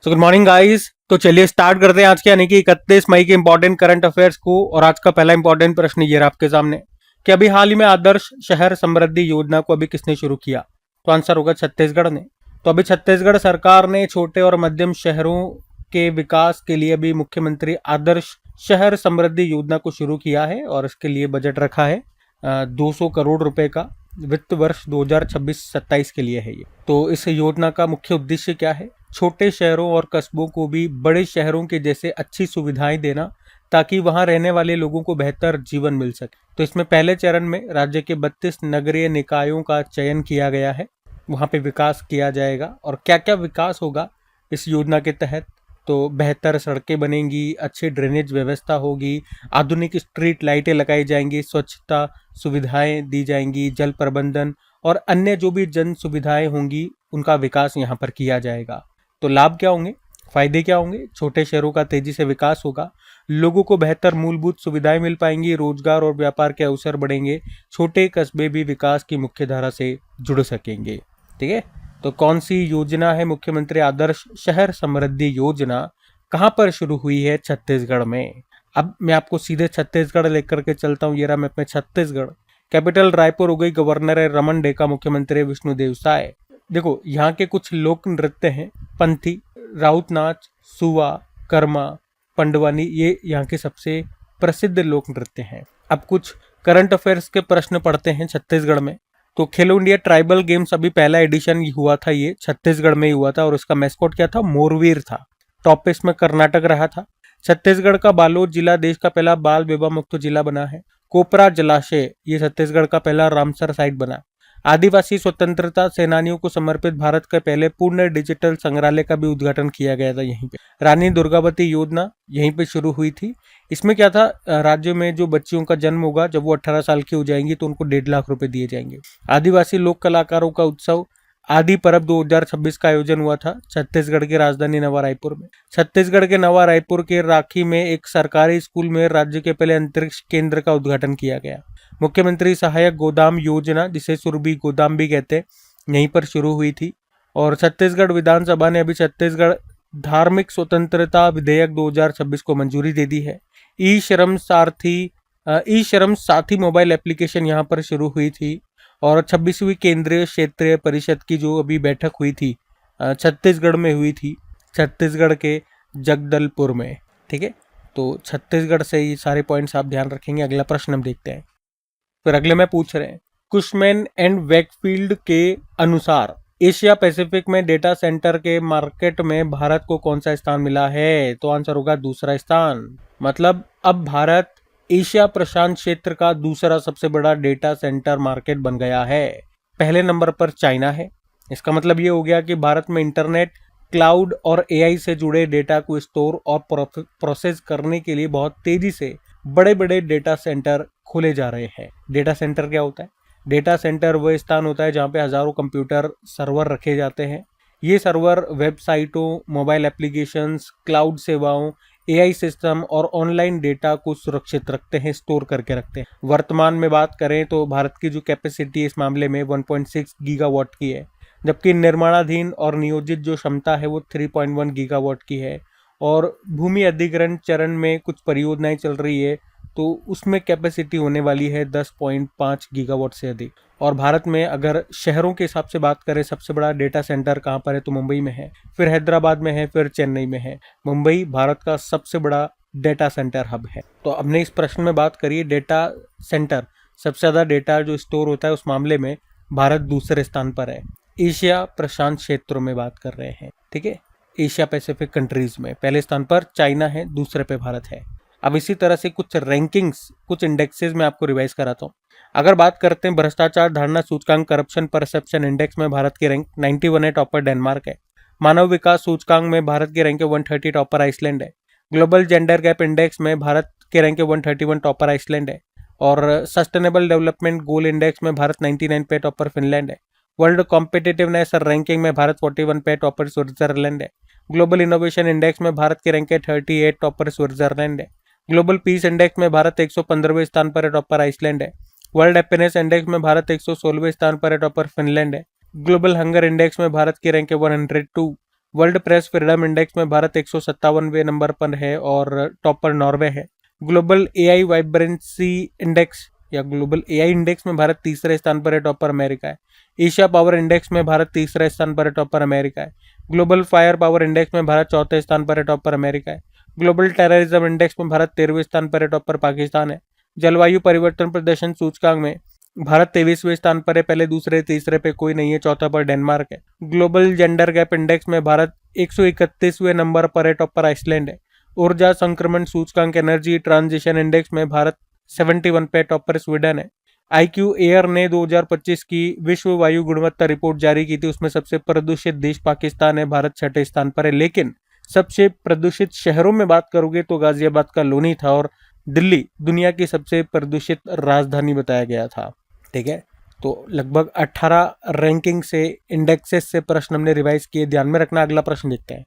So good morning guys. तो चलिए start करते हैं आज के यानी कि 31 मई के इंपॉर्टेंट करंट अफेयर्स को। और आज का पहला इंपॉर्टेंट प्रश्न ये रहा आपके सामने कि अभी हाल ही में आदर्श शहर समृद्धि योजना को अभी किसने शुरू किया। तो आंसर होगा छत्तीसगढ़ ने। तो अभी छत्तीसगढ़ सरकार ने छोटे और मध्यम शहरों के विकास के लिए अभी मुख्यमंत्री आदर्श शहर समृद्धि योजना को शुरू किया है और इसके लिए बजट रखा है 200 करोड़ रुपए का। वित्त वर्ष 2026-27 के लिए है ये। तो इस योजना का मुख्य उद्देश्य क्या है? छोटे शहरों और कस्बों को भी बड़े शहरों के जैसे अच्छी सुविधाएं देना ताकि वहां रहने वाले लोगों को बेहतर जीवन मिल सके। तो इसमें पहले चरण में राज्य के 32 नगरीय निकायों का चयन किया गया है, वहां पे विकास किया जाएगा। और क्या क्या विकास होगा इस योजना के तहत? तो बेहतर सड़कें बनेंगी, अच्छी ड्रेनेज व्यवस्था होगी, आधुनिक स्ट्रीट लाइटें लगाई जाएंगी, स्वच्छता सुविधाएं दी जाएंगी, जल प्रबंधन और अन्य जो भी जन सुविधाएं होंगी उनका विकास यहाँ पर किया जाएगा। तो लाभ क्या होंगे, फायदे क्या होंगे? छोटे शहरों का तेजी से विकास होगा, लोगों को बेहतर मूलभूत सुविधाएं मिल पाएंगी, रोजगार और व्यापार के अवसर बढ़ेंगे, छोटे कस्बे भी विकास की मुख्य धारा से जुड़ सकेंगे। ठीक है, तो कौन सी योजना है मुख्यमंत्री आदर्श शहर समृद्धि योजना? कहां पर शुरू हुई है? छत्तीसगढ़ में। अब मैं आपको सीधे छत्तीसगढ़ लेकर के चलता हूँ। ये रहा मैप में छत्तीसगढ़। कैपिटल रायपुर हो गई, गवर्नर है रमन डेका, मुख्यमंत्री विष्णुदेव साय। देखो यहाँ के कुछ लोक नृत्य हैं, पंथी, राउत नाच, सुवा, कर्मा, पंडवानी, ये यहाँ के सबसे प्रसिद्ध लोक नृत्य हैं। अब कुछ करंट अफेयर्स के प्रश्न पढ़ते हैं छत्तीसगढ़ में। तो खेलो इंडिया ट्राइबल गेम्स अभी पहला एडिशन हुआ था, ये छत्तीसगढ़ में ही हुआ था और उसका मैस्कॉट क्या था? मोरवीर था। टॉप इसमें कर्नाटक रहा था। छत्तीसगढ़ का बालोद जिला देश का पहला बाल विवाह मुक्त जिला बना है। कोपरा जलाशय ये छत्तीसगढ़ का पहला रामसर साइट बना। आदिवासी स्वतंत्रता सेनानियों को समर्पित भारत के पहले पूर्ण डिजिटल संग्रहालय का भी उद्घाटन किया गया था यहीं पे। रानी दुर्गावती योजना यहीं पे शुरू हुई थी। इसमें क्या था? राज्य में जो बच्चियों का जन्म होगा, जब वो 18 साल की हो जाएंगी तो उनको 1.5 लाख रुपए दिए जाएंगे। आदिवासी लोक कलाकारों का उत्सव आदि परब 2026 का आयोजन हुआ था छत्तीसगढ़ की राजधानी नवा रायपुर में। छत्तीसगढ़ के नवा रायपुर के राखी में एक सरकारी स्कूल में राज्य के पहले अंतरिक्ष केंद्र का उद्घाटन किया गया। मुख्यमंत्री सहायक गोदाम योजना, जिसे सुरभि गोदाम भी कहते हैं, यहीं पर शुरू हुई थी। और छत्तीसगढ़ विधानसभा ने अभी छत्तीसगढ़ धार्मिक स्वतंत्रता विधेयक 2026 को मंजूरी दे दी है। ई श्रम साथी मोबाइल एप्लीकेशन यहाँ पर शुरू हुई थी। और 26वीं केंद्रीय क्षेत्रीय परिषद की जो अभी बैठक हुई थी छत्तीसगढ़ में हुई थी, छत्तीसगढ़ के जगदलपुर में। ठीक है, तो छत्तीसगढ़ से ये सारे पॉइंट्स आप ध्यान रखेंगे। अगला प्रश्न हम देखते हैं। फिर अगले में पूछ रहे हैं, कुशमैन एंड वेकफील्ड के अनुसार एशिया पैसिफिक में डेटा सेंटर के मार्केट में भारत को कौन सा स्थान मिला है? तो आंसर होगा दूसरा स्थान। मतलब अब भारत एशिया प्रशांत क्षेत्र का दूसरा सबसे बड़ा डेटा सेंटर मार्केट बन गया है। पहले नंबर पर चाइना है। इसका मतलब ये हो गया कि भारत में इंटरनेट, क्लाउड और एआई से जुड़े डेटा को स्टोर और प्रोसेस करने के लिए बहुत तेजी से बड़े बड़े डेटा सेंटर खोले जा रहे हैं। डेटा सेंटर क्या होता है? डेटा सेंटर वह स्थान होता है जहाँ पे हजारों कंप्यूटर सर्वर रखे जाते हैं। ये सर्वर वेबसाइटों, मोबाइल एप्लीकेशंस, क्लाउड सेवाओं, एआई सिस्टम और ऑनलाइन डेटा को सुरक्षित रखते हैं, स्टोर करके रखते हैं। वर्तमान में बात करें तो भारत की जो कैपेसिटी है इस मामले में 1.6 गीगावाट की है, जबकि निर्माणाधीन और नियोजित जो क्षमता है वो 3.1 गीगावाट की है। और भूमि अधिग्रहण चरण में कुछ परियोजनाएं चल रही है, तो उसमें कैपेसिटी होने वाली है 10.5 गीगावाट से अधिक। और भारत में अगर शहरों के हिसाब से बात करें, सबसे बड़ा डेटा सेंटर कहाँ पर है? तो मुंबई में है, फिर हैदराबाद में है, फिर चेन्नई में है। मुंबई भारत का सबसे बड़ा डेटा सेंटर हब है। तो हमने इस प्रश्न में बात करी डेटा सेंटर, सबसे ज़्यादा डेटा जो स्टोर होता है उस मामले में भारत दूसरे स्थान पर है। एशिया प्रशांत क्षेत्रों में बात कर रहे हैं। ठीक है, एशिया पैसिफिक कंट्रीज में पहले स्थान पर चाइना है, दूसरे पे भारत है। अब इसी तरह से कुछ रैंकिंग्स, कुछ इंडेक्सेस में आपको रिवाइज कराता हूँ। अगर बात करते हैं भ्रष्टाचार धारणा सूचकांक करप्शन परसेप्शन इंडेक्स में भारत की रैंक 91 है, टॉपर डेनमार्क है। मानव विकास सूचकांक में भारत की रैंक 130, टॉपर आइसलैंड है। ग्लोबल जेंडर गैप इंडेक्स में भारत के रैंक 131, टॉपर आइसलैंड है। और सस्टेनेबल डेवलपमेंट गोल इंडेक्स में भारत 99 पे, टॉपर फिनलैंड है। वर्ल्ड कॉम्पिटिटिवनेस रैंकिंग में भारत 41 पे, टॉपर स्विट्जरलैंड है। ग्लोबल इनोवेशन इंडेक्स में भारत की रैंक 38, टॉपर स्विट्जरलैंड है। ग्लोबल पीस इंडेक्स में भारत 115वें स्थान पर है, टॉपर आइसलैंड है। वर्ल्ड हैप्पीनेस इंडेक्स में भारत 116वें स्थान पर है, टॉपर फिनलैंड है। ग्लोबल हंगर इंडेक्स में भारत की rank 102। World press freedom index में भारत 157वें नंबर पर है और टॉप पर नॉर्वे है। ग्लोबल एआई वाइब्रेंसी इंडेक्स या ग्लोबल एआई इंडेक्स में भारत तीसरे स्थान पर है, टॉप पर अमेरिका है। एशिया पावर इंडेक्स में भारत तीसरे स्थान पर है, टॉप पर अमेरिका है। ग्लोबल फायर पावर इंडेक्स में भारत चौथे स्थान पर है, टॉप पर अमेरिका है। ग्लोबल टेररिज्म इंडेक्स में भारत 13वें स्थान पर है, टॉप पर पाकिस्तान है। जलवायु परिवर्तन प्रदर्शन सूचकांक में भारत 23वें स्थान पर है, पहले दूसरे तीसरे पे कोई नहीं है, चौथा पर डेनमार्क है। ग्लोबल जेंडर गैप इंडेक्स में भारत 131वें नंबर पर है, टॉप पर आइसलैंड है। ऊर्जा संक्रमण सूचकांक एनर्जी ट्रांजिशन इंडेक्स में भारत 71 पे, टॉप पर स्वीडन है। IQ एयर ने 2025 की विश्व वायु गुणवत्ता रिपोर्ट जारी की थी, उसमें सबसे प्रदूषित देश पाकिस्तान है, भारत छठे स्थान पर है। लेकिन सबसे प्रदूषित शहरों में बात करोगे तो गाजियाबाद का लोनी था और दिल्ली दुनिया की सबसे प्रदूषित राजधानी बताया गया था। ठीक है, तो लगभग 18 रैंकिंग से इंडेक्सेस से प्रश्न हमने रिवाइज किए, ध्यान में रखना। अगला प्रश्न देखते हैं।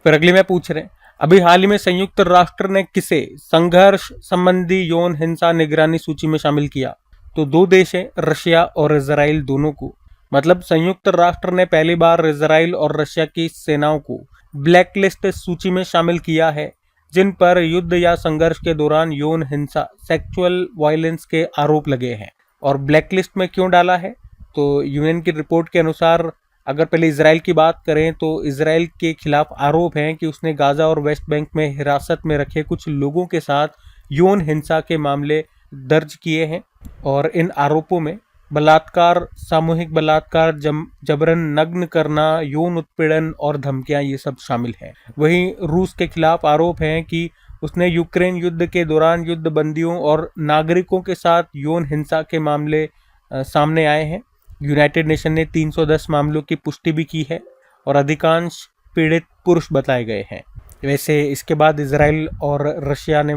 फिर अगली में पूछ रहे हैं, अभी हाल ही में संयुक्त राष्ट्र ने किसे संघर्ष संबंधी यौन हिंसा निगरानी सूची में शामिल किया? तो दो देश हैं, रशिया और इजराइल, दोनों को। मतलब संयुक्त राष्ट्र ने पहली बार इजराइल और रशिया की सेनाओं को ब्लैकलिस्ट सूची में शामिल किया है, जिन पर युद्ध या संघर्ष के दौरान यौन हिंसा सेक्सुअल वायलेंस के आरोप लगे हैं। और ब्लैकलिस्ट में क्यों डाला है? तो यूएन की रिपोर्ट के अनुसार अगर पहले इजराइल की बात करें तो इजराइल के खिलाफ आरोप हैं कि उसने गाजा और वेस्ट बैंक में हिरासत में रखे कुछ लोगों के साथ यौन हिंसा के मामले दर्ज किए हैं और इन आरोपों में बलात्कार, सामूहिक बलात्कार, जबरन नग्न करना, यौन उत्पीड़न और धमकियां, ये सब शामिल हैं। वहीं रूस के खिलाफ आरोप हैं कि उसने यूक्रेन युद्ध के दौरान युद्ध बंदियों और नागरिकों के साथ यौन हिंसा के मामले सामने आए हैं। यूनाइटेड नेशन ने 310 मामलों की पुष्टि भी की है और अधिकांश पीड़ित पुरुष बताए गए हैं। वैसे इसके बाद इजराइल और रशिया ने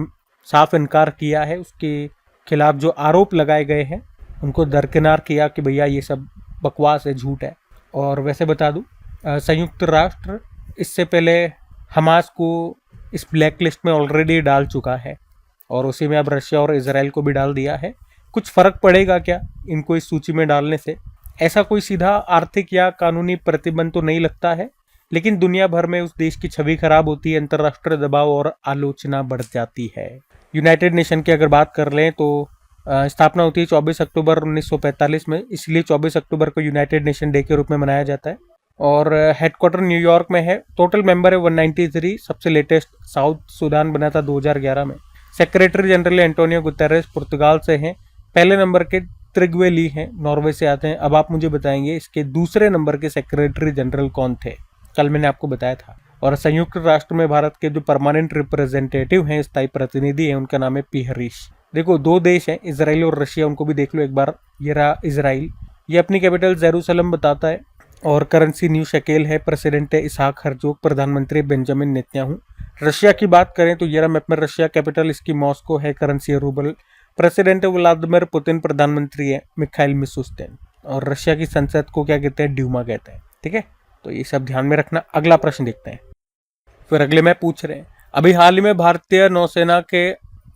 साफ इनकार किया है, उसके खिलाफ जो आरोप लगाए गए हैं उनको दरकिनार किया कि भैया ये सब बकवास है, झूठ है। और वैसे बता दूं, संयुक्त राष्ट्र इससे पहले हमास को इस ब्लैक लिस्ट में ऑलरेडी डाल चुका है और उसी में अब रशिया और इजराइल को भी डाल दिया है। कुछ फर्क पड़ेगा क्या इनको इस सूची में डालने से? ऐसा कोई सीधा आर्थिक या कानूनी प्रतिबंध तो नहीं लगता है, लेकिन दुनिया भर में उस देश की छवि खराब होती है, अंतर्राष्ट्रीय दबाव और आलोचना बढ़ जाती है। यूनाइटेड नेशन की अगर बात कर लें तो स्थापना होती है 24 अक्टूबर 1945 में, इसलिए 24 अक्टूबर को यूनाइटेड नेशन डे के रूप में मनाया जाता है और हेडक्वार्टर न्यूयॉर्क में है। टोटल मेंबर है 193, सबसे लेटेस्ट साउथ सूडान बना था 2011 में। सेक्रेटरी जनरल एंटोनियो गुतेरेस पुर्तगाल से हैं। पहले नंबर के त्रिग्वे ली हैं, नॉर्वे से आते हैं। अब आप मुझे बताएंगे इसके दूसरे नंबर के सेक्रेटरी जनरल कौन थे? कल मैंने आपको बताया था। और संयुक्त राष्ट्र में भारत के जो परमानेंट रिप्रेजेंटेटिव हैं, स्थायी प्रतिनिधि हैं, उनका नाम है पी हरीश। देखो, दो देश हैं, इजराइल और रशिया, उनको भी देख लो एक बार। ये रहा इजराइल, ये अपनी कैपिटल जेरूसलम बताता है और करेंसी न्यू शकेल है। प्रेसिडेंट है इसहाक हर्जोग, प्रधानमंत्री बेंजामिन नेतन्याहू। रशिया की बात करें तो ये रहा मैप में रशिया, कैपिटल इसकी मॉस्को है, करेंसी रूबल। प्रेसिडेंट है व्लादिमीर पुतिन, प्रधानमंत्री है मिखाइल मिशुस्तिन। और रशिया की संसद को क्या कहते हैं? ड्यूमा कहते हैं। ठीक है, तो ये सब ध्यान में रखना। अगला प्रश्न देखते हैं। फिर अगले में पूछ रहे हैं, अभी हाल ही में भारतीय नौसेना के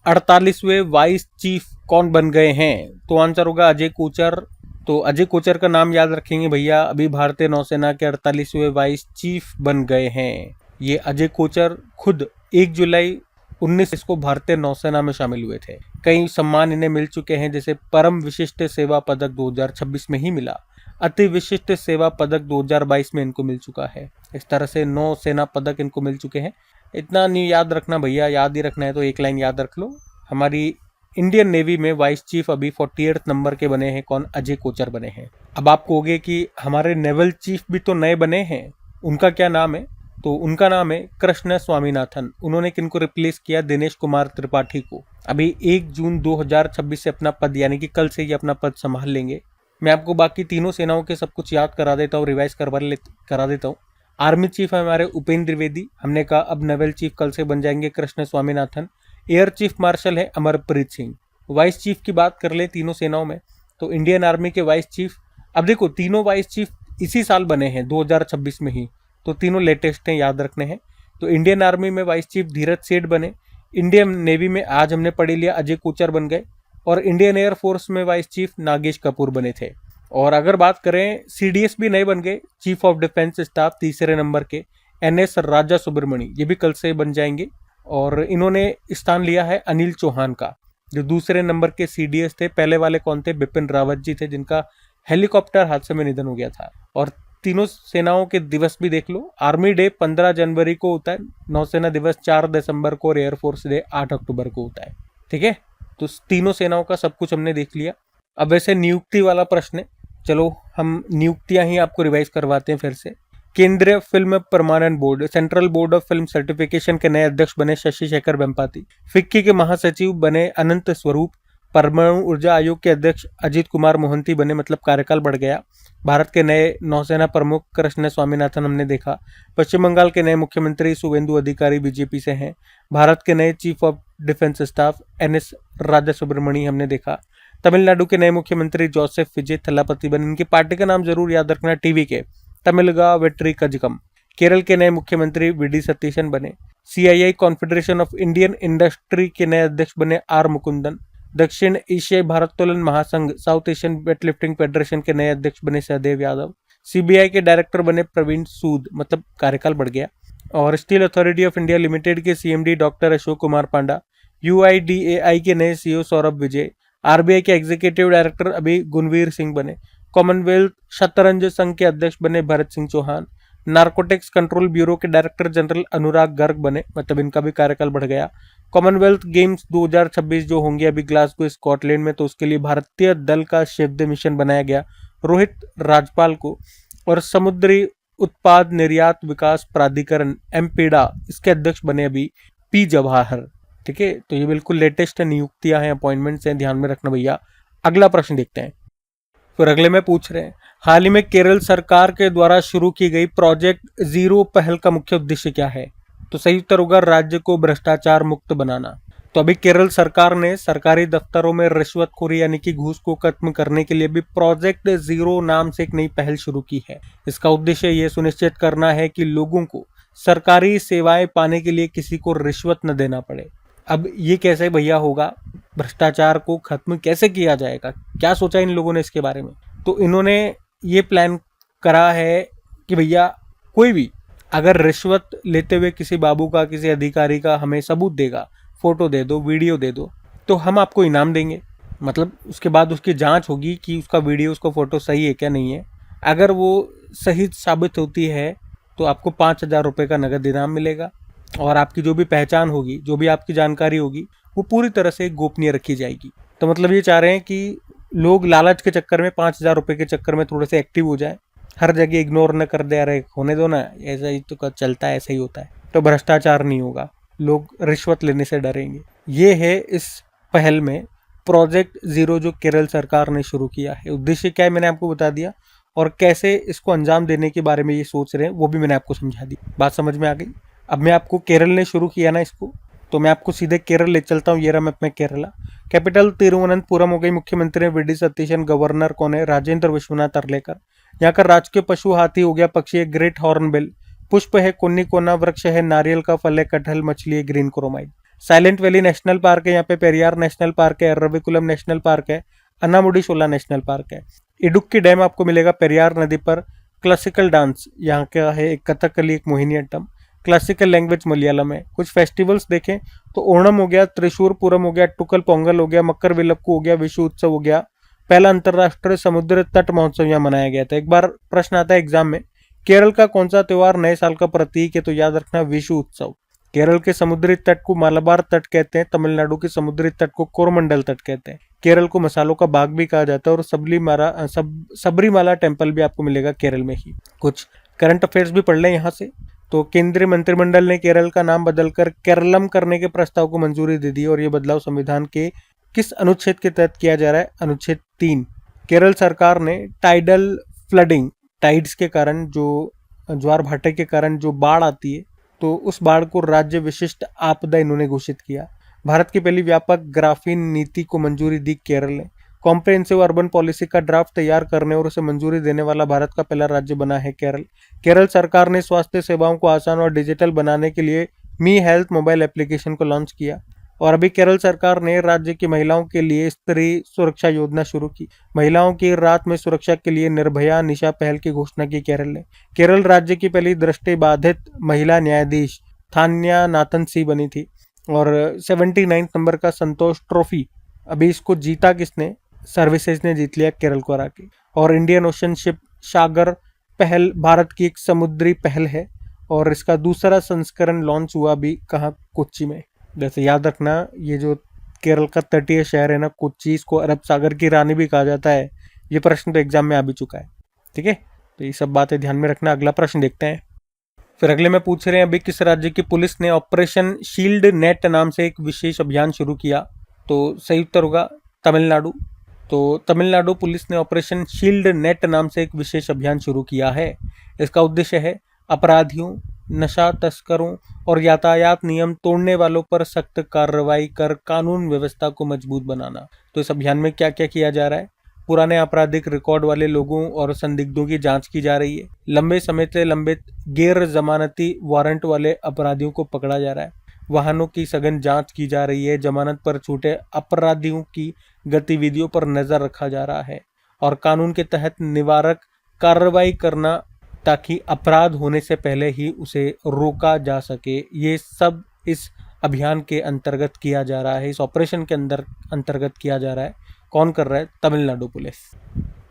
48वें वाइस चीफ कौन बन गए हैं? तो आंसर होगा अजय कोचर। तो अजय कोचर का नाम याद रखेंगे भैया, अभी भारतीय नौसेना के 48वें वाइस चीफ बन गए हैं। ये अजय कोचर खुद 1 जुलाई 19 को भारतीय नौसेना में शामिल हुए थे। कई सम्मान इन्हें मिल चुके हैं, जैसे परम विशिष्ट सेवा पदक 2026 में ही मिला, अति विशिष्ट सेवा पदक 2022 में इनको मिल चुका है। इस तरह से 9 सेना पदक इनको मिल चुके हैं। इतना नहीं याद रखना भैया, याद ही रखना है तो एक लाइन याद रख लो। हमारी इंडियन नेवी में वाइस चीफ अभी 48 नंबर के बने हैं। कौन? अजय कोचर बने हैं। अब आप कहोगे कि हमारे नेवल चीफ भी तो नए बने हैं, उनका क्या नाम है? तो उनका नाम है कृष्ण स्वामीनाथन। उन्होंने किनको रिप्लेस किया? दिनेश कुमार त्रिपाठी को। अभी 1 जून 2026 से अपना पद, यानी कि कल से ही अपना पद संभाल लेंगे। मैं आपको बाकी तीनों सेनाओं के सब कुछ याद करा देता हूँ, रिवाइज करा देता हूँ। आर्मी चीफ है हमारे उपेंद्र द्विवेदी, हमने कहा अब नेवल चीफ कल से बन जाएंगे Krishna Swaminathan. Air chief marshal है अमरप्रीत सिंह। वाइस चीफ की बात कर ले तीनों सेनाओं में, तो इंडियन आर्मी के वाइस चीफ, अब देखो तीनों वाइस चीफ इसी साल बने हैं 2026 में ही, तो तीनों लेटेस्ट हैं, याद रखने हैं। तो इंडियन आर्मी में वाइस चीफ धीरज सेठ बने, इंडियन नेवी में आज हमने पढ़ लिया अजय कोचर बन गए, और इंडियन एयरफोर्स में वाइस चीफ नागेश कपूर बने थे। और अगर बात करें, सीडीएस भी नए बन गए, चीफ ऑफ डिफेंस स्टाफ तीसरे नंबर के एनएस राजा सुब्रमणी, ये भी कल से बन जाएंगे। और इन्होंने स्थान लिया है अनिल चौहान का, जो दूसरे नंबर के सीडीएस थे। पहले वाले कौन थे? बिपिन रावत जी थे, जिनका हेलीकॉप्टर हादसे में निधन हो गया था। और तीनों सेनाओं के दिवस भी देख लो। आर्मी डे 15 जनवरी को होता है, नौसेना दिवस 4 दिसंबर को और एयरफोर्स डे 8 अक्टूबर को होता है। ठीक है, तो तीनों सेनाओं का सब कुछ हमने देख लिया। अब वैसे नियुक्ति वाला प्रश्न है, चलो हम नियुक्तियां ही आपको रिवाइज करवाते हैं फिर से। केंद्रीय फिल्म प्रमाणन board, central board of film certification के नए अध्यक्ष बने शशि शेखर वेम्पाती। फिक्की के महासचिव बने अनंत स्वरूप। परमाणु ऊर्जा आयोग के अध्यक्ष अजीत कुमार मोहंती बने, मतलब कार्यकाल बढ़ गया। भारत के नए नौसेना प्रमुख कृष्ण स्वामीनाथन हमने देखा। पश्चिम बंगाल के नए मुख्यमंत्री शुवेंदु अधिकारी बीजेपी से हैं। भारत के नए chief of defence staff NS Raja Subramani हमने देखा। तमिलनाडु के नए मुख्यमंत्री जोसेफ विजय थलापति बने, इनकी पार्टी का नाम जरूर याद रखना, टीवी के तमिलगा वेट्री कजगम। केरल के नए मुख्यमंत्री वीडी सतीशन बने। CII confederation of Indian industry के नए अध्यक्ष बने आर मुकुंदन। दक्षिण एशियाई भारोत्तोलन महासंघ साउथ एशियन वेटलिफ्टिंग फेडरेशन के नए अध्यक्ष बने सहदेव यादव। सीबीआई के डायरेक्टर बने प्रवीण सूद, मतलब कार्यकाल बढ़ गया। और steel authority of India limited के CMD doctor Ashok Kumar Panda. UIDAI के नए सीईओ सौरभ विजय। आरबीआई के एग्जीक्यूटिव डायरेक्टर अभी गुणवीर सिंह बने। कॉमनवेल्थ शतरंज संघ के अध्यक्ष बने Bharat Singh Chauhan. Narcotics control bureau के डायरेक्टर जनरल अनुराग गर्ग बने, मतलब इनका भी कार्यकाल बढ़ गया। कॉमनवेल्थ गेम्स 2026 जो होंगे अभी ग्लासगो स्कॉटलैंड में, तो उसके लिए भारतीय दल का शिवद मिशन बनाया गया रोहित राजपाल को। और समुद्री उत्पाद निर्यात विकास प्राधिकरण एमपीडा, इसके अध्यक्ष बने अभी पी जवाहर। ठीक है, तो ये बिल्कुल लेटेस्ट नियुक्तियां हैं, अपॉइंटमेंट्स हैं, ध्यान में रखना भैया। अगला प्रश्न देखते हैं। फिर अगले में पूछ रहे हैं, हाल ही में केरल सरकार के द्वारा शुरू की गई प्रोजेक्ट जीरो पहल का मुख्य उद्देश्य क्या है? तो सही उत्तर होगा राज्य को भ्रष्टाचार मुक्त बनाना। तो अभी केरल सरकार ने सरकारी दफ्तरों में रिश्वतखोरी यानी कि घूस को खत्म करने के लिए भी प्रोजेक्ट जीरो नाम से एक नई पहल शुरू की है। इसका उद्देश्य ये सुनिश्चित करना है कि लोगों को सरकारी सेवाएं पाने के लिए किसी को रिश्वत न देना पड़े। अब ये कैसे भैया होगा? भ्रष्टाचार को खत्म कैसे किया जाएगा? क्या सोचा इन लोगों ने इसके बारे में? तो इन्होंने ये प्लान करा है कि भैया कोई भी अगर रिश्वत लेते हुए किसी बाबू का, किसी अधिकारी का हमें सबूत देगा, फोटो दे दो, वीडियो दे दो, तो हम आपको इनाम देंगे। मतलब उसके बाद उसकी जांच होगी कि उसका वीडियो, उसका फोटो सही है क्या नहीं है। अगर वो सही साबित होती है तो आपको 5,000 रुपये का नगद इनाम मिलेगा। और आपकी जो भी पहचान होगी, जो भी आपकी जानकारी होगी, वो पूरी तरह से गोपनीय रखी जाएगी। तो मतलब ये चाह रहे हैं कि लोग लालच के चक्कर में, 5,000 रुपये के चक्कर में थोड़े से एक्टिव हो जाए, हर जगह इग्नोर न कर दे, अरे होने दो ना, ऐसा ही तो चलता है, ऐसा ही होता है, तो भ्रष्टाचार नहीं होगा, लोग रिश्वत लेने से डरेंगे। ये है इस पहल में प्रोजेक्ट जीरो जो केरल सरकार ने शुरू किया है। उद्देश्य क्या है मैंने आपको बता दिया, और कैसे इसको अंजाम देने के बारे में ये सोच रहे हैं वो भी मैंने आपको समझा दी। बात समझ में आ गई? अब मैं आपको, केरल ने शुरू किया ना इसको, तो मैं आपको सीधे केरल ले चलता हूँ। ये रहा मैप में केरला। कैपिटल तिरुवनंतपुरम हो गई। मुख्यमंत्री वीडी सतीशन। गवर्नर कौन है? राजेंद्र विश्वनाथ अर्लेकर। यहाँ का राजकीय पशु हाथी हो गया। पक्षी है ग्रेट हॉर्नबिल। पुष्प है कोन्नी कोना। वृक्ष है नारियल का फल है कटहल। मछली है green chromide. Silent valley national park है, यहाँ पे पेरियार नेशनल पार्क है, एर्राविकुलम नेशनल पार्क है, अन्नामुडी शोला नेशनल पार्क है। इडुक्की डैम आपको मिलेगा पेरियार नदी पर। क्लासिकल डांस यहाँ का है एक कथकली, एक मोहिनीअट्टम। क्लासिकल लैंग्वेज मलयालम है। कुछ फेस्टिवल्स देखें तो ओणम हो गया, त्रिशूर पूरम हो गया, टुकल पोंगल हो गया, मकर विलक्कू हो गया, विश्व उत्सव हो गया। पहला अंतरराष्ट्रीय समुद्र तट महोत्सव यहाँ मनाया गया था। एक बार प्रश्न आता है एग्जाम में, केरल का कौन सा त्योहार नए साल का प्रतीक है? तो याद रखना विश्व उत्सव। केरल के समुद्री तट को मालाबार तट कहते हैं। तमिलनाडु के समुद्री तट को कोरमंडल तट कहते हैं। केरल को मसालों का बाग भी कहा जाता है। और सबरीमाला टेम्पल भी आपको मिलेगा केरल में ही। कुछ करंट अफेयर्स भी पढ़ लें यहाँ से। तो केंद्रीय मंत्रिमंडल ने केरल का नाम बदलकर केरलम करने के प्रस्ताव को मंजूरी दे दी। और ये बदलाव संविधान के किस अनुच्छेद के तहत किया जा रहा है? अनुच्छेद 3। केरल सरकार ने टाइडल फ्लडिंग, टाइड्स के कारण, जो ज्वार भाटे के कारण जो बाढ़ आती है, तो उस बाढ़ को राज्य विशिष्ट आपदा इन्होंने घोषित किया। भारत की पहली व्यापक ग्राफीन नीति को मंजूरी दी केरल ने। कॉम्प्रिहेंसिव अर्बन पॉलिसी का ड्राफ्ट तैयार करने और उसे मंजूरी देने वाला भारत का पहला राज्य बना है केरल। केरल सरकार ने स्वास्थ्य सेवाओं को आसान और डिजिटल बनाने के लिए मी हेल्थ मोबाइल एप्लीकेशन को लॉन्च किया। और अभी केरल सरकार ने राज्य की महिलाओं के लिए स्त्री सुरक्षा योजना शुरू की। महिलाओं की रात में सुरक्षा के लिए निर्भया निशा पहल की घोषणा की केरल ने। केरल राज्य की पहली दृष्टिबाधित महिला न्यायाधीश थान्या नाथन सी बनी थी। और 79 नंबर का संतोष ट्रॉफी अभी इसको जीता किसने? सर्विसेज ने जीत लिया केरल को हरा के। और इंडियन ओशन शिप सागर पहल भारत की एक समुद्री पहल है और इसका दूसरा संस्करण लॉन्च हुआ भी कहाँ? कोच्चि में। जैसे याद रखना, ये जो केरल का तटीय शहर है ना कोच्चि, इसको अरब सागर की रानी भी कहा जाता है। ये प्रश्न तो एग्जाम में आ भी चुका है। ठीक है, तो ये सब बातें ध्यान में रखना। अगला प्रश्न देखते हैं। फिर अगले में पूछ रहे हैं अभी किस राज्य की पुलिस ने ऑपरेशन शील्ड नेट नाम से एक विशेष अभियान शुरू किया? तो सही उत्तर होगा तमिलनाडु। तो तमिलनाडु पुलिस ने ऑपरेशन शील्ड नेट नाम से एक विशेष अभियान शुरू किया है। इसका उद्देश्य है अपराधियों, नशा तस्करों और यातायात नियम तोड़ने वालों पर सख्त कार्रवाई कर कानून व्यवस्था को मजबूत बनाना। तो इस अभियान में क्या क्या किया जा रहा है? पुराने आपराधिक रिकॉर्ड वाले लोगों और संदिग्धों की जांच की जा रही है। लंबे समय से लंबित गैर जमानती वारंट वाले अपराधियों को पकड़ा जा रहा है। वाहनों की सघन जांच की जा रही है। जमानत पर छूटे अपराधियों की गतिविधियों पर नजर रखा जा रहा है और कानून के तहत निवारक कार्रवाई करना ताकि अपराध होने से पहले ही उसे रोका जा सके। ये सब इस अभियान के अंतर्गत किया जा रहा है, इस ऑपरेशन के अंतर्गत किया जा रहा है। कौन कर रहा है? तमिलनाडु पुलिस।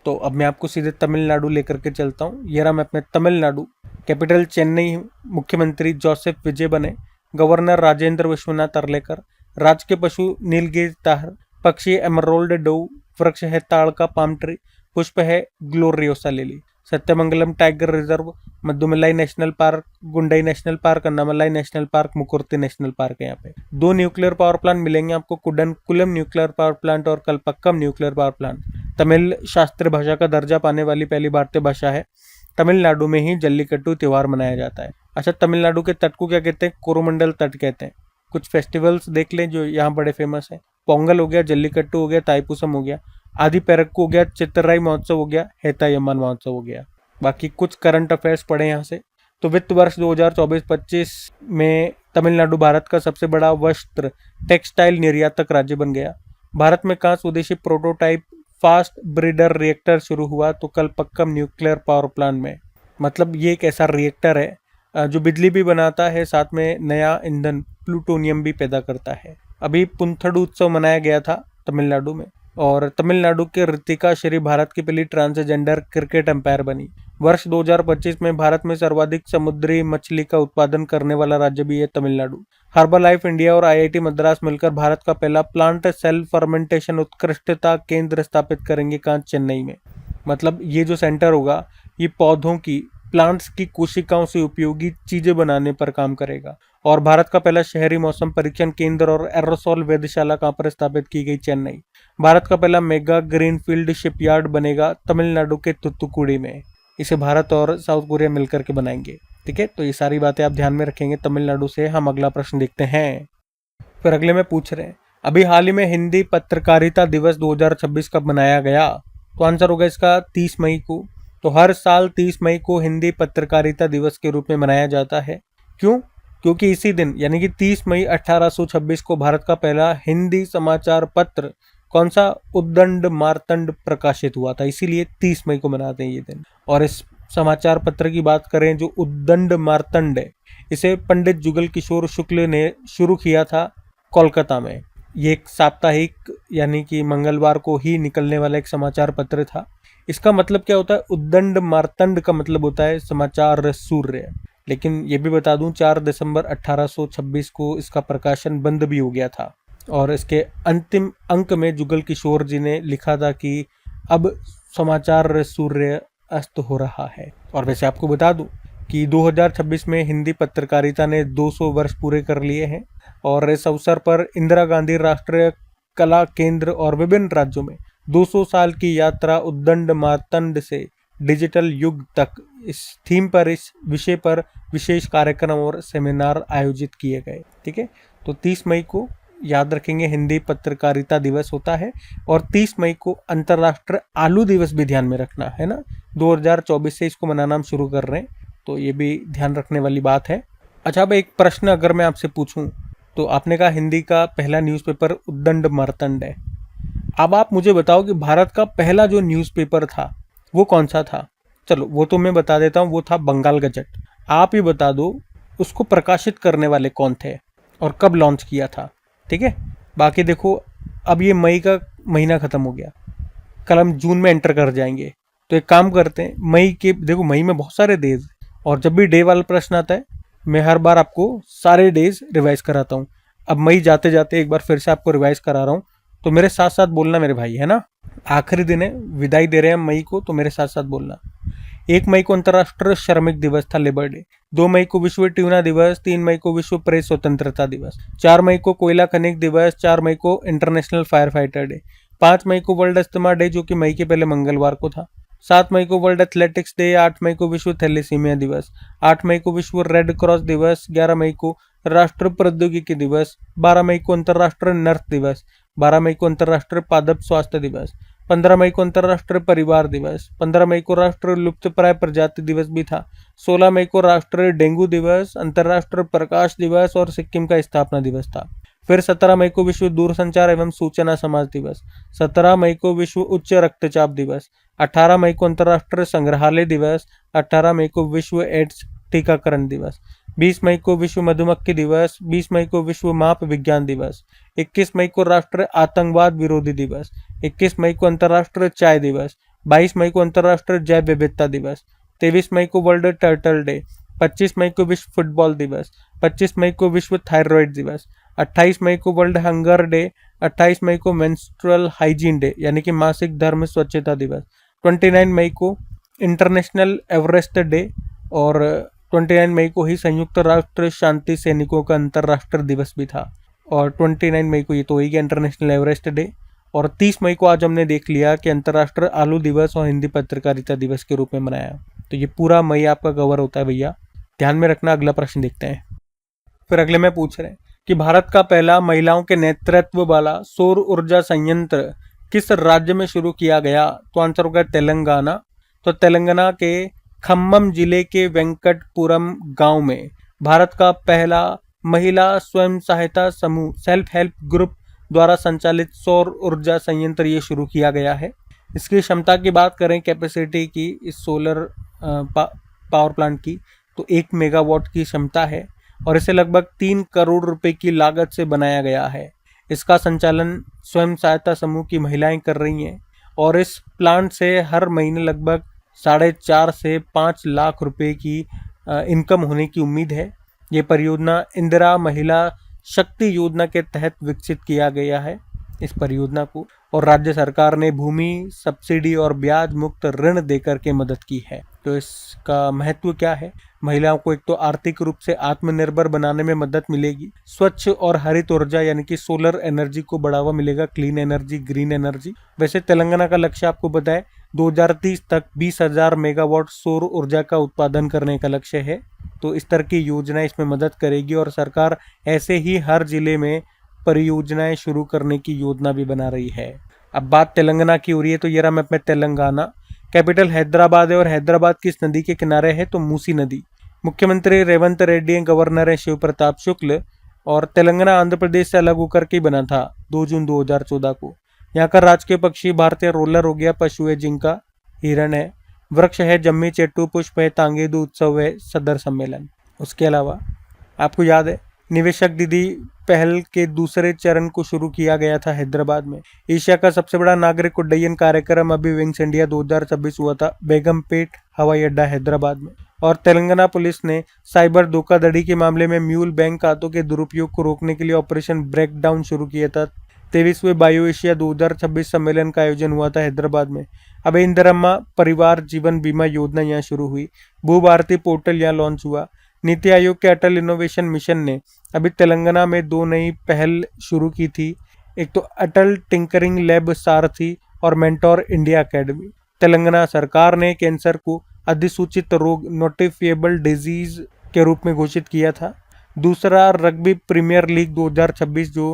तो अब मैं आपको सीधे तमिलनाडु लेकर के चलता हूँ। ये रहा मैप में तमिलनाडु। कैपिटल चेन्नई, मुख्यमंत्री जोसेफ विजय बने, गवर्नर राजेंद्र विश्वनाथ अर्लेकर, राजकीय पशु नीलगिरी ताहर, पक्षी एमरोल्ड डोव, वृक्ष है ताड़ का पाम ट्री, पुष्प है gloriosa lily. Sathyamangalam tiger reserve, Mudumalai national park, Guindy national park, Anamalai national park, Mukurthi national park है यहाँ पे। 2 न्यूक्लियर पावर प्लांट मिलेंगे आपको, कुडनकुलम न्यूक्लियर पावर प्लांट और Kalpakkam nuclear power plant. Tamil शास्त्रीय भाषा का दर्जा पाने वाली पहली भारतीय भाषा है। तमिलनाडु में ही जल्लीकट्टू त्योहार मनाया जाता है। अच्छा, तमिलनाडु के तट को क्या कहते हैं? कोरोमंडल तट कहते हैं। कुछ फेस्टिवल्स देख लें जो यहाँ बड़े फेमस है। पोंगल हो गया, जल्लीकट्टू हो गया, ताईपुसम हो गया, आदि पेरक्कू हो गया, चित्तराई महोत्सव हो गया, हेतायम्मन महोत्सव हो गया। बाकी कुछ करंट अफेयर्स पढ़े यहाँ से। तो वित्त वर्ष 2024-25 में तमिलनाडु भारत का सबसे बड़ा वस्त्र टेक्सटाइल निर्यातक राज्य बन गया। भारत में कहाँ स्वदेशी प्रोटोटाइप फास्ट ब्रीडर रिएक्टर शुरू हुआ? तो कलपक्कम न्यूक्लियर पावर प्लांट में। मतलब ये एक ऐसा रिएक्टर है जो बिजली भी बनाता है, साथ में नया ईंधन प्लूटोनियम भी पैदा करता है। अभी पुंथड़ू उत्सव मनाया गया था तमिलनाडु में। और तमिलनाडु के ऋतिका श्री भारत की पहली ट्रांसजेंडर क्रिकेट अंपायर बनी। वर्ष 2025 में भारत में सर्वाधिक समुद्री मछली का उत्पादन करने वाला राज्य भी है तमिलनाडु। हार्बर लाइफ इंडिया और आईआईटी मद्रास मिलकर भारत का पहला प्लांट सेल फर्मेंटेशन उत्कृष्टता केंद्र स्थापित करेंगे कहाँ? चेन्नई में। मतलब ये जो सेंटर होगा ये पौधों की, प्लांट्स की कोशिकाओं से उपयोगी चीजें बनाने पर काम करेगा। और भारत का पहला शहरी मौसम परीक्षण केंद्र और एरोसोल वेधशाला कहाँ पर स्थापित की गई? चेन्नई। भारत का पहला मेगा ग्रीनफील्ड शिपयार्ड बनेगा तमिलनाडु के तुतुकुड़ी में। इसे भारत और साउथ कोरिया मिलकर के बनाएंगे। ठीक है, तो ये सारी बातें आप ध्यान में रखेंगे तमिलनाडु से। हम अगला प्रश्न देखते हैं। फिर अगले में पूछ रहे हैं अभी हाल ही में हिंदी पत्रकारिता दिवस 2026 कब मनाया गया? तो आंसर होगा इसका 30 मई को। तो हर साल 30 मई को हिंदी पत्रकारिता दिवस के रूप में मनाया जाता है। क्यों? क्योंकि इसी दिन यानी कि 30 मई 1826 को भारत का पहला हिंदी समाचार पत्र कौन सा? उद्दंड मार्तंड प्रकाशित हुआ था, इसीलिए 30 मई को मनाते हैं ये दिन। और इस समाचार पत्र की बात करें जो उद्दंड मार्तंड है, इसे पंडित जुगल किशोर शुक्ल ने शुरू किया था कोलकाता में। ये एक साप्ताहिक यानी कि मंगलवार को ही निकलने वाला एक समाचार पत्र था। इसका मतलब क्या होता है? उद्दंड मार्तंड का मतलब होता है समाचार सूर्य। लेकिन ये भी बता दूं 4 दिसंबर 1826 को इसका प्रकाशन बंद भी हो गया था। और इसके अंतिम अंक में जुगल किशोर जी ने लिखा था कि अब समाचार सूर्य अस्त हो रहा है। और वैसे आपको बता दूं कि 2026 में हिंदी पत्रकारिता ने 200 वर्ष पूरे कर लिए हैं। और इस अवसर पर इंदिरा गांधी राष्ट्रीय कला केंद्र और विभिन्न राज्यों में 200 साल की यात्रा उद्दंड मार्तंड से डिजिटल युग तक, इस थीम पर, इस विषय पर विशेष कार्यक्रम और सेमिनार आयोजित किए गए। ठीक है, तो 30 मई को याद रखेंगे हिंदी पत्रकारिता दिवस होता है। और 30 मई को अंतर्राष्ट्रीय आलू दिवस भी ध्यान में रखना है ना। 2024 से इसको मनाना हम शुरू कर रहे हैं, तो ये भी ध्यान रखने वाली बात है। अच्छा, अब एक प्रश्न अगर मैं आपसे पूछूं तो आपने कहा हिंदी का पहला न्यूज़पेपर उद्दंड मार्तंड है। अब आप मुझे बताओ कि भारत का पहला जो न्यूज़पेपर था वो कौन सा था। चलो वो तो मैं बता देता हूँ, वो था बंगाल गजट। आप ही बता दो उसको प्रकाशित करने वाले कौन थे और कब लॉन्च किया था। ठीक है, बाकी देखो अब ये मई का महीना खत्म हो गया, कल हम जून में एंटर कर जाएंगे। तो एक काम करते हैं, मई के देखो मई में बहुत सारे डेज, और जब भी डे वाला प्रश्न आता है मैं हर बार आपको सारे डेज रिवाइज कराता हूँ। अब मई जाते जाते एक बार फिर से आपको रिवाइज करा रहा हूँ, तो मेरे साथ साथ बोलना मेरे भाई, है ना। आखिरी दिन है, विदाई दे रहे हैं मई को, तो मेरे साथ साथ बोलना। 1 मई को अंतर्राष्ट्रीय श्रमिक दिवस था, लेबर डे। 2 मई को विश्व ट्यूना दिवस। 3 मई को विश्व प्रेस स्वतंत्रता दिवस। 4 मई को कोयला खनिक दिवस। 4 मई को इंटरनेशनल फायर फाइटर डे। 5 मई को वर्ल्ड अस्थमा डे, जो कि मई के पहले मंगलवार को था। 7 मई को वर्ल्ड एथलेटिक्स डे। 8 मई को विश्व थैलेसीमिया दिवस। 8 मई को विश्व रेड क्रॉस दिवस। 11 मई को राष्ट्रीय प्रौद्योगिकी दिवस। 12 मई को अंतर्राष्ट्रीय नर्स दिवस। 12 मई को अंतर्राष्ट्रीय पादप स्वास्थ्य दिवस। 15 मई को अंतर्राष्ट्रीय परिवार दिवस। 15 मई को राष्ट्रीय लुप्तप्राय प्रजाति दिवस भी था। 16 मई को राष्ट्रीय डेंगू दिवस, अंतर्राष्ट्रीय प्रकाश दिवस और सिक्किम का स्थापना दिवस था। फिर 17 मई को विश्व दूरसंचार एवं सूचना समाज दिवस। 17 मई को विश्व उच्च रक्तचाप दिवस। 18 मई को अंतर्राष्ट्रीय संग्रहालय दिवस। 18 मई को विश्व एड्स टीकाकरण दिवस। 20 मई को विश्व मधुमक्खी दिवस। 20 मई को विश्व माप विज्ञान दिवस। 21 मई को राष्ट्रीय आतंकवाद विरोधी दिवस। 21 मई को अंतर्राष्ट्रीय चाय दिवस। 22 मई को अंतर्राष्ट्रीय जैव विविधता दिवस। 23 मई को वर्ल्ड टर्टल डे। 25 मई को विश्व फुटबॉल दिवस। 25 मई को विश्व थायराइड दिवस। 28 मई को वर्ल्ड हंगर डे। 28 मई को मेंस्ट्रुअल हाइजीन डे यानी कि मासिक धर्म स्वच्छता दिवस। 29 मई को इंटरनेशनल एवरेस्ट डे, और 29 मई को ही संयुक्त राष्ट्र शांति सैनिकों का अंतर्राष्ट्रीय दिवस भी था। और 29 मई को ये तो ही गया इंटरनेशनल एवरेस्ट डे। और 30 मई को आज हमने देख लिया कि अंतर्राष्ट्रीय आलू दिवस और हिंदी पत्रकारिता दिवस के रूप में मनाया। तो ये पूरा मई आपका कवर होता है भैया, ध्यान में रखना। अगला प्रश्न देखते हैं। फिर अगले में पूछ रहे हैं कि भारत का पहला महिलाओं के नेतृत्व वाला सौर ऊर्जा संयंत्र किस राज्य में शुरू किया गया। तो आंसर होगा तेलंगाना। तो तेलंगाना के खम्मम जिले के वेंकटपुरम गांव में भारत का पहला महिला स्वयं सहायता समूह सेल्फ हेल्प ग्रुप द्वारा संचालित सौर ऊर्जा संयंत्र ये शुरू किया गया है। इसकी क्षमता की बात करें, कैपेसिटी की, इस सोलर पावर प्लांट की, तो 1 मेगावाट की क्षमता है और इसे लगभग 3 करोड़ रुपए की लागत से बनाया गया है। इसका संचालन स्वयं सहायता समूह की महिलाएं कर रही हैं और इस प्लांट से हर महीने लगभग 4.5 से 5 लाख रुपए की इनकम होने की उम्मीद है। ये परियोजना इंदिरा महिला शक्ति योजना के तहत विकसित किया गया है इस परियोजना को, और राज्य सरकार ने भूमि सब्सिडी और ब्याज मुक्त ऋण देकर के मदद की है। तो इसका महत्व क्या है, महिलाओं को एक तो आर्थिक रूप से आत्मनिर्भर बनाने में मदद मिलेगी, स्वच्छ और हरित ऊर्जा यानी कि सोलर एनर्जी को बढ़ावा मिलेगा, क्लीन एनर्जी, ग्रीन एनर्जी। वैसे तेलंगाना का लक्ष्य आपको पता है 2030 तक 20,000 मेगावाट सौर ऊर्जा का उत्पादन करने का लक्ष्य है। तो इस तरह की योजना इसमें मदद करेगी और सरकार ऐसे ही हर जिले में परियोजनाएं शुरू करने की योजना भी बना रही है। अब बात तेलंगाना की हो रही है, तो ये रहा मैप में तेलंगाना। कैपिटल हैदराबाद है और हैदराबाद किस नदी के किनारे है, तो मूसी नदी। मुख्यमंत्री रेवंत रेड्डी हैं, गवर्नर है शिव प्रताप शुक्ल, और तेलंगाना आंध्र प्रदेश से अलग होकर के बना था 2 जून 2014 को। यहाँ का राजकीय पक्षी भारतीय रोलर हो गया, पशु है जिंका, हिरण है, वृक्ष है जम्मी चेट्टू, पुष्प है तांगेदू, उत्सव है सदर सम्मेलन। उसके अलावा आपको याद है निवेशक दीदी पहल के दूसरे चरण को शुरू किया गया था हैदराबाद में। एशिया का सबसे बड़ा नागरिक उड्डयन कार्यक्रम अभी विंग्स इंडिया 2026 हुआ था बेगमपेट हवाई अड्डा हैदराबाद में। और तेलंगाना पुलिस ने साइबर धोखाधड़ी के मामले में म्यूल बैंक खातों के दुरुपयोग को रोकने के लिए ऑपरेशन ब्रेकडाउन शुरू किया था। 23वें बायो एशिया 2026 सम्मेलन का आयोजन हुआ था हैदराबाद में। अब इंदिरम्मा परिवार जीवन बीमा योजना यहाँ शुरू हुई। भू भारती पोर्टल यहाँ लॉन्च हुआ। नीति आयोग के अटल इनोवेशन मिशन ने अभी तेलंगाना में 2 नई पहल शुरू की थी। एक तो अटल टिंकरिंग लैब सारथी और मेंटोर इंडिया एकेडमी। तेलंगाना सरकार ने कैंसर को अधिसूचित रोग नोटिफिएबल डिजीज के रूप में घोषित किया था। दूसरा रग्बी प्रीमियर लीग 2026 जो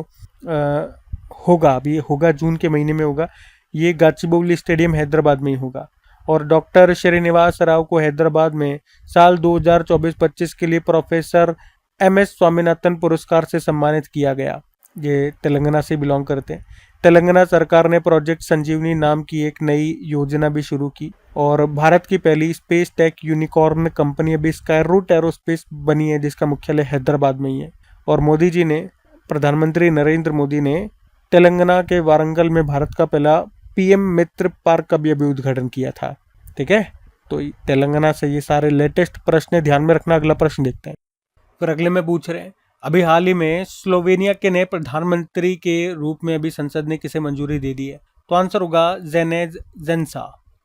होगा, अभी होगा जून के महीने में होगा, ये गाचिबौली स्टेडियम हैदराबाद में ही होगा। और डॉक्टर श्रीनिवास राव को हैदराबाद में साल 2024-25 के लिए प्रोफेसर MS स्वामीनाथन पुरस्कार से सम्मानित किया गया? ये तेलंगाना से बिलोंग करते हैं। तेलंगाना सरकार ने प्रोजेक्ट संजीवनी नाम की एक नई योजना भी शुरू की और भारत की पहली स्पेस टेक यूनिकॉर्न कंपनी अभी स्काई रूट एरोस्पेस बनी है, जिसका मुख्यालय हैदराबाद में ही है। और मोदी जी ने, प्रधानमंत्री नरेंद्र मोदी ने तेलंगाना के वारंगल में भारत का पहला PM मित्र पार्क का भी अभी उद्घाटन किया था। ठीक है, तो तेलंगाना से ये सारे लेटेस्ट प्रश्न ध्यान में रखना। अगला प्रश्न देखते हैं। फिर अगले में पूछ रहे हैं, अभी हाल ही में स्लोवेनिया के नए प्रधानमंत्री के रूप में अभी संसद ने किसे मंजूरी दे दी है? तो आंसर होगा जेनेज जेंसा।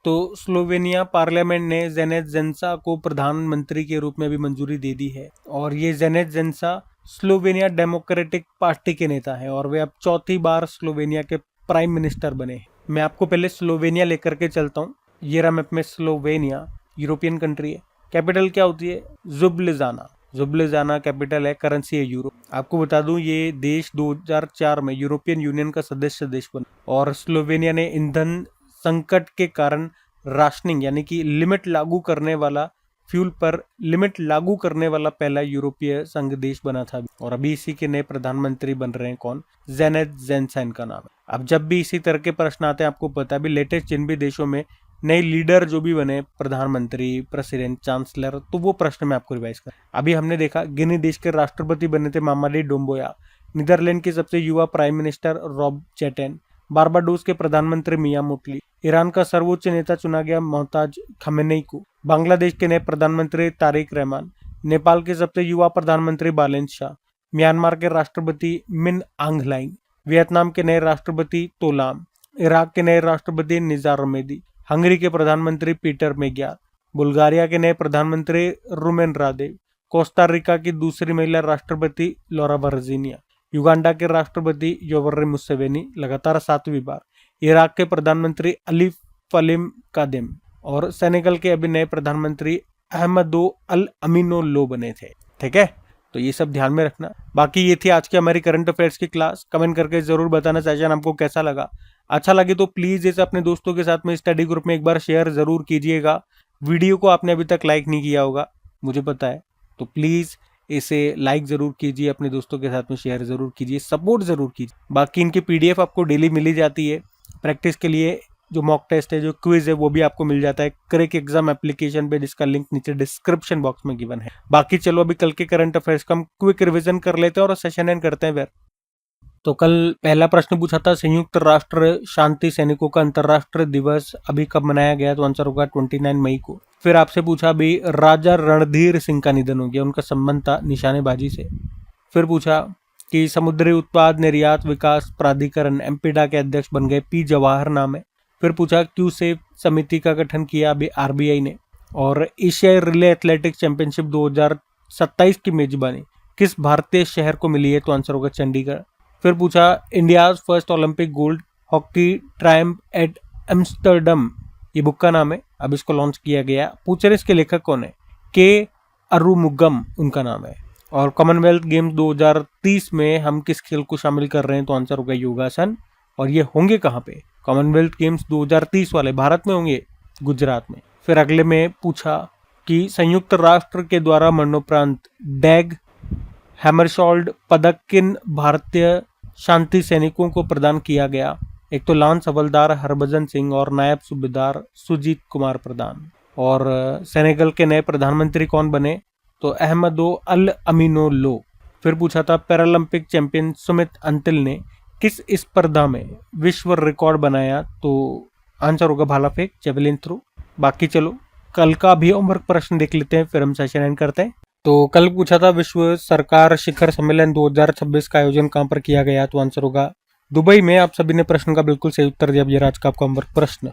तो स्लोवेनिया पार्लियामेंट ने जेनेज जेंसा को प्रधानमंत्री के रूप में भी मंजूरी दे दी है। और ये जेनेज जेंसा स्लोवेनिया डेमोक्रेटिक पार्टी के नेता है और वे अब चौथी बार स्लोवेनिया के प्राइम मिनिस्टर बने हैं। मैं आपको पहले स्लोवेनिया लेकर के चलता हूँ। ये रहा मैप में स्लोवेनिया, यूरोपियन कंट्री है। कैपिटल क्या होती है? जुब्लिजाना। जुब्लिजाना कैपिटल है, करेंसी है यूरो। आपको बता दूं ये देश 2004 में यूरोपियन यूनियन का सदस्य देश बना और स्लोवेनिया ने ईंधन संकट के कारण राशनिंग यानी कि लिमिट लागू करने वाला, फ्यूल पर लिमिट लागू करने वाला पहला यूरोपीय संघ देश बना था। और अभी इसी के नए प्रधानमंत्री बन रहे हैं कौन? जेनेज जेंसा इनका नाम है। अब जब भी इसी तरह के प्रश्न आते हैं, आपको पता है भी लेटेस्ट जिन भी देशों में नए लीडर जो भी बने, प्रधानमंत्री, प्रेसिडेंट, चांसलर, तो वो प्रश्न मैं आपको रिवाइज कर। अभी हमने देखा गिनी देश के राष्ट्रपति बने थे मामाडी डोम्बोया, नीदरलैंड के सबसे युवा प्राइम मिनिस्टर रॉब चेटेन, बारबाडोस के प्रधानमंत्री मिया मोटली, ईरान का सर्वोच्च नेता चुना गया मोहताज खमेनेई को, बांग्लादेश के नए प्रधानमंत्री तारिक रहमान, नेपाल के सबसे युवा प्रधानमंत्री बालेन शाह, म्यांमार के राष्ट्रपति मिन आंग ह्लाइंग, वियतनाम के नए राष्ट्रपति तोलाम, इराक के नए राष्ट्रपति निजार रमेदी, हंगरी के प्रधानमंत्री पीटर मेग्यार, बुल्गारिया के नए प्रधानमंत्री रुमेन रादेव, कोस्टा रिका की दूसरी महिला राष्ट्रपति लॉरा वर्जीनिया, युगांडा के राष्ट्रपति योवरी मुसेवेनी लगातार 7वीं बार, इराक के प्रधानमंत्री अली फलिम कादेम और सेनेगल के अभी नए प्रधानमंत्री अहमदो अल अमीनो लो बने थे। ठीक है, तो ये सब ध्यान में रखना। बाकी ये थी आज की हमारी करंट अफेयर्स की क्लास। कमेंट करके जरूर बताना सेशन आपको कैसा लगा। अच्छा लगे तो प्लीज इसे अपने दोस्तों के साथ में स्टडी ग्रुप में एक बार शेयर जरूर कीजिएगा। वीडियो को आपने अभी तक लाइक नहीं किया होगा, मुझे पता है, तो प्लीज इसे लाइक जरूर कीजिए, अपने दोस्तों के साथ में शेयर जरूर कीजिए, सपोर्ट जरूर कीजिए। बाकी इनकी PDF आपको डेली मिली जाती है। प्रैक्टिस के लिए जो मॉक टेस्ट है, जो क्विज है, वो भी आपको मिल जाता है क्रैक एग्जाम एप्लीकेशन पे, जिसका लिंक नीचे डिस्क्रिप्शन बॉक्स में गिवन है। बाकी चलो अभी कल के करंट अफेयर्स का हम क्विक रिवीजन कर लेते हैं और सेशन एंड करते हैं फिर। तो कल पहला प्रश्न पूछा था संयुक्त राष्ट्र शांति सैनिकों का अंतर्राष्ट्रीय दिवस अभी कब मनाया गया? तो आंसर होगा 29 मई को। फिर आपसे पूछा भी राजा रणधीर सिंह का निधन हो गया, उनका संबंध था निशानेबाजी से। फिर पूछा कि समुद्री उत्पाद निर्यात विकास प्राधिकरण एमपीडा के अध्यक्ष बन गए पी जवाहर नाम है। फिर पूछा क्यू सेफ समिति का गठन किया अभी RBI ने। और एशियाई रिले एथलेटिक्स चैंपियनशिप 2027 की मेजबानी किस भारतीय शहर को मिली है? तो आंसर होगा चंडीगढ़। फिर पूछा India's first Olympic gold hockey triumph at Amsterdam, ये बुक का नाम है, अब इसको लॉन्च किया गया। पूछ रहे इसके लेखक कौन है? के अरुमुगम उनका नाम है। और कॉमनवेल्थ गेम्स 2030 में हम किस खेल को शामिल कर रहे हैं? तो आंसर होगा योगासन। और ये होंगे कहाँ पे? कॉमनवेल्थ गेम्स 2030 वाले भारत में होंगे, गुजरात में। फिर अगले में पूछा कि संयुक्त राष्ट्र के द्वारा मरणोपरांत डैग हैमरशोल्ड पदक किन भारतीय शांति सैनिकों को प्रदान किया गया? एक तो लांस हवलदार हरभजन सिंह और नायब सूबेदार सुजीत कुमार प्रधान। और सेनेगल के नए प्रधानमंत्री कौन बने? तो अहमदो अल अमीनो लो। फिर पूछा था पैरालंपिक चैंपियन सुमित अंतिल ने किस स्पर्धा में विश्व रिकॉर्ड बनाया? तो आंसर होगा भाला फेंक, जेवलिन थ्रो। बाकी चलो कल का भी होमवर्क प्रश्न देख लेते हैं, फिर हम सेशन एंड करते हैं। तो कल पूछा था विश्व सरकार शिखर सम्मेलन 2026 का आयोजन कहाँ पर किया गया? तो आंसर होगा दुबई में। आप सभी ने प्रश्न का बिल्कुल सही उत्तर दिया। ये आज का आपका होमवर्क प्रश्न।